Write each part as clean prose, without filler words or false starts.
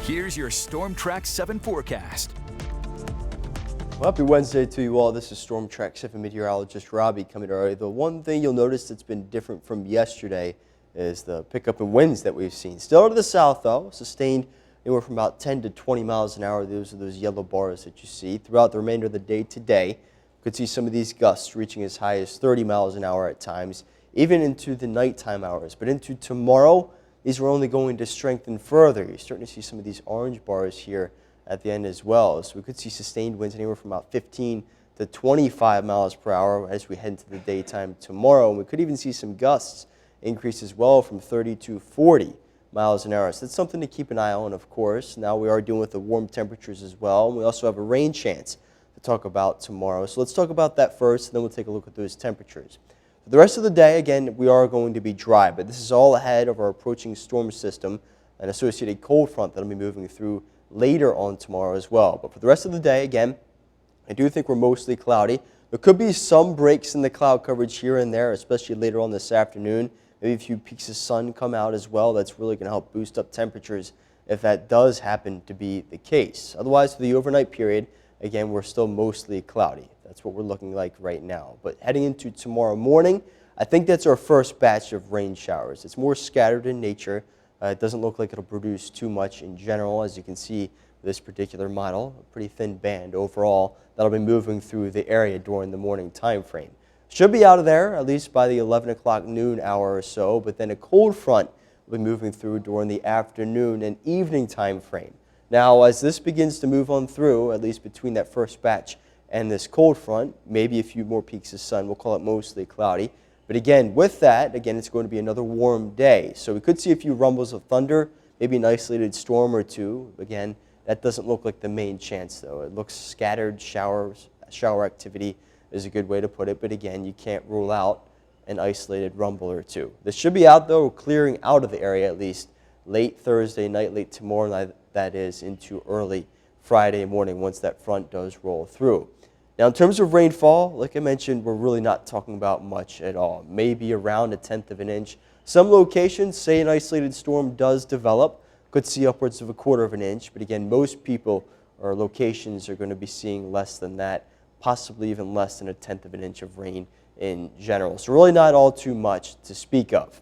Here's your Storm Track 7 forecast. Well, happy Wednesday to you all. This is Storm Track 7 meteorologist Robbie coming to you. The one thing you'll notice that's been different from yesterday is the pickup in winds that we've seen. Still to the south, though, sustained anywhere from about 10 to 20 miles an hour. Those are those yellow bars that you see. Throughout the remainder of the day today, you could see some of these gusts reaching as high as 30 miles an hour at times, even into the nighttime hours. But into tomorrow, these are only going to strengthen further. You're starting to see some of these orange bars here at the end as well. So we could see sustained winds anywhere from about 15 to 25 miles per hour as we head into the daytime tomorrow. And we could even see some gusts increase as well from 30 to 40 miles an hour. So that's something to keep an eye on, of course. Now we are dealing with the warm temperatures as well. We also have a rain chance to talk about tomorrow. So let's talk about that first, and then we'll take a look at those temperatures. For the rest of the day, again, we are going to be dry, but this is all ahead of our approaching storm system, an associated cold front that will be moving through later on tomorrow as well. But for the rest of the day, again, I do think we're mostly cloudy. There could be some breaks in the cloud coverage here and there, especially later on this afternoon. Maybe a few peaks of sun come out as well. That's really going to help boost up temperatures if that does happen to be the case. Otherwise, for the overnight period, again, we're still mostly cloudy. That's what we're looking like right now. But heading into tomorrow morning, I think that's our first batch of rain showers. It's more scattered in nature. It doesn't look like it'll produce too much in general. As you can see, this particular model, a pretty thin band overall, that'll be moving through the area during the morning time frame. Should be out of there at least by the 11 o'clock noon hour or so, but then a cold front will be moving through during the afternoon and evening time frame. Now, as this begins to move on through, at least between that first batch and this cold front, maybe a few more peaks of sun. We'll call it mostly cloudy. But again, with that, again, it's going to be another warm day. So we could see a few rumbles of thunder, maybe an isolated storm or two. Again, that doesn't look like the main chance, though. It looks scattered showers. Shower activity is a good way to put it. But again, you can't rule out an isolated rumble or two. This should be out, though, clearing out of the area at least late Thursday night, late tomorrow night, that is, into early Friday morning once that front does roll through. Now, in terms of rainfall, like I mentioned, we're really not talking about much at all. Maybe around 1/10 of an inch. Some locations, say an isolated storm does develop, could see upwards of 1/4 of an inch. But again, most people or locations are going to be seeing less than that, possibly even less than 1/10 of an inch of rain in general. So really not all too much to speak of.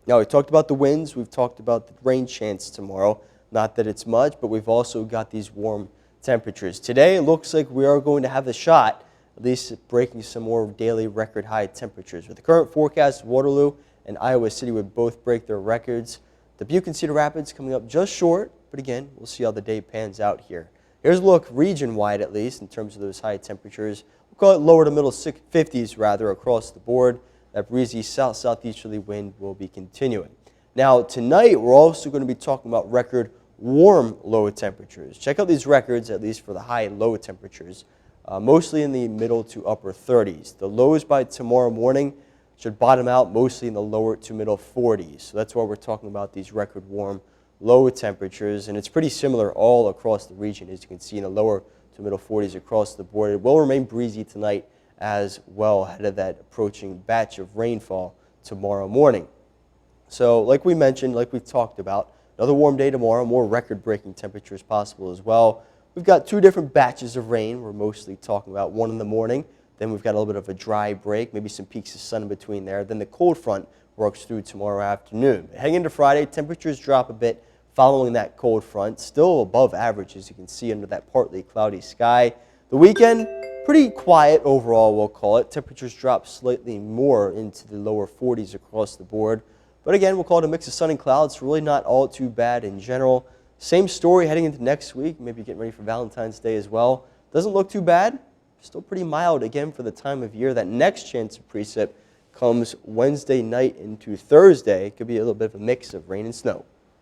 Now, we talked about the winds. We've talked about the rain chance tomorrow. Not that it's much, but we've also got these warm temperatures. Today, it looks like we are going to have the shot, at least breaking some more daily record high temperatures. With the current forecast, Waterloo and Iowa City would both break their records. Dubuque and Cedar Rapids coming up just short, but again, we'll see how the day pans out here. Here's a look region-wide, at least, in terms of those high temperatures. We'll call it lower to middle 50s, rather, across the board. That breezy south-southeasterly wind will be continuing. Now, tonight, we're also going to be talking about record warm low temperatures. Check out these records, at least for the high and low temperatures, mostly in the middle to upper 30s. The lows by tomorrow morning should bottom out mostly in the lower to middle 40s. So that's why we're talking about these record warm low temperatures, and it's pretty similar all across the region, as you can see, in the lower to middle 40s across the board. It will remain breezy tonight as well ahead of that approaching batch of rainfall tomorrow morning. So like we mentioned, like we talked about, another warm day tomorrow, more record-breaking temperatures possible as well. We've got two different batches of rain. We're mostly talking about one in the morning. Then we've got a little bit of a dry break, maybe some peaks of sun in between there. Then the cold front works through tomorrow afternoon. Heading into Friday, temperatures drop a bit following that cold front. Still above average, as you can see, under that partly cloudy sky. The weekend, pretty quiet overall, we'll call it. Temperatures drop slightly more into the lower 40s across the board. But again, we'll call it a mix of sun and clouds. Really not all too bad in general. Same story heading into next week. Maybe getting ready for Valentine's Day as well. Doesn't look too bad. Still pretty mild again for the time of year. That next chance of precip comes Wednesday night into Thursday. It could be a little bit of a mix of rain and snow.